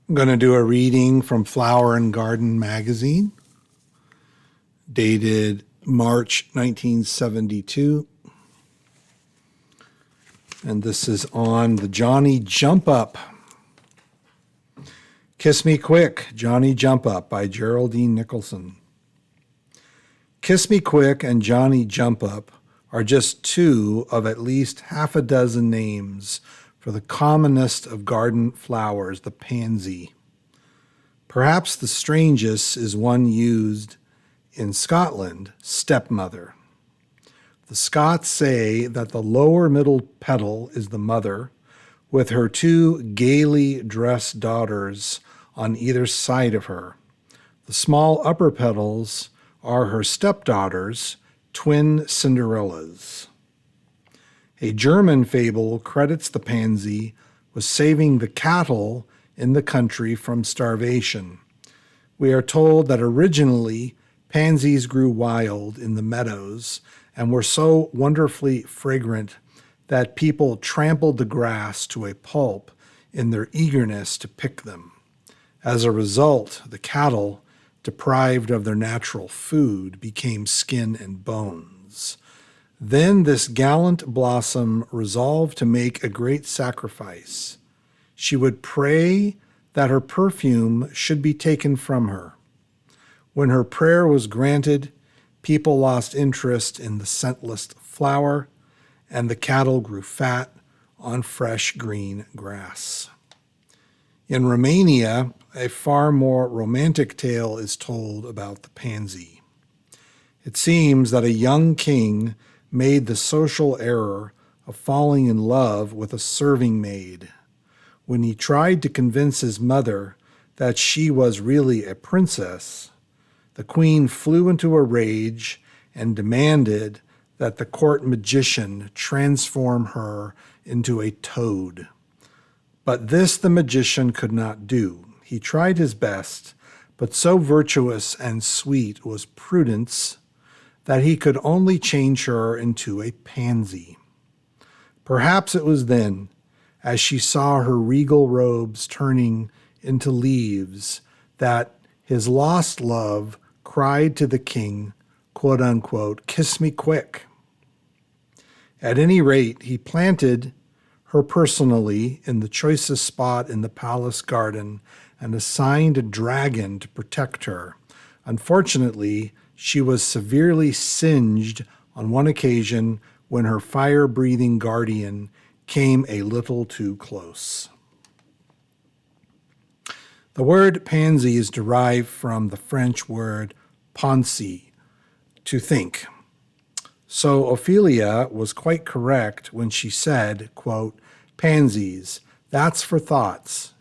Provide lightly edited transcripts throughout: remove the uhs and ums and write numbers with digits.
I'm going to do a reading from Flower and Garden magazine, dated March 1972. And this is on the Johnny Jump Up. Kiss Me Quick, Johnny Jump Up by Geraldine Nicholson. Kiss Me Quick and Johnny Jump Up are just two of at least half a dozen names for the commonest of garden flowers, the pansy. Perhaps the strangest is one used in Scotland, stepmother. The Scots say that the lower middle petal is the mother, with her two gaily dressed daughters on either side of her. The small upper petals are her stepdaughters, twin Cinderellas. A German fable credits the pansy with saving the cattle in the country from starvation. We are told that originally pansies grew wild in the meadows and were so wonderfully fragrant that people trampled the grass to a pulp in their eagerness to pick them. As a result, the cattle, deprived of their natural food, became skin and bones. Then this gallant blossom resolved to make a great sacrifice. She would pray that her perfume should be taken from her. When her prayer was granted, people lost interest in the scentless flower, and the cattle grew fat on fresh green grass. In Romania, a far more romantic tale is told about the pansy. It seems that a young king made the social error of falling in love with a serving maid. When he tried to convince his mother that she was really a princess, the queen flew into a rage and demanded that the court magician transform her into a toad. But this the magician could not do. He tried his best, but so virtuous and sweet was Prudence that he could only change her into a pansy. Perhaps it was then, as she saw her regal robes turning into leaves, that his lost love cried to the king, quote unquote, "Kiss me quick." At any rate, he planted her personally in the choicest spot in the palace garden and assigned a dragon to protect her. Unfortunately, she was severely singed on one occasion when her fire-breathing guardian came a little too close. The word pansy is derived from the French word penser, to think. So Ophelia was quite correct when she said, quote, "Pansies, that's for thoughts,"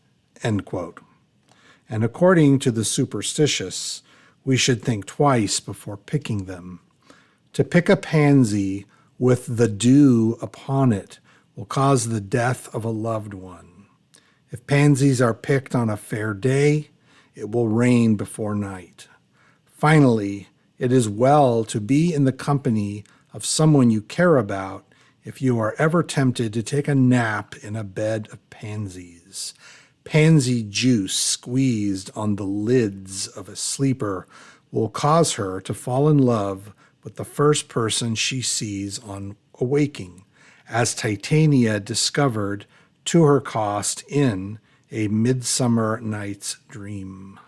end quote. And according to the superstitious, we should think twice before picking them. To pick a pansy with the dew upon it will cause the death of a loved one. If pansies are picked on a fair day, it will rain before night. Finally, it is well to be in the company of someone you care about if you are ever tempted to take a nap in a bed of pansies. Pansy juice squeezed on the lids of a sleeper will cause her to fall in love with the first person she sees on awaking, as Titania discovered to her cost in A Midsummer Night's Dream.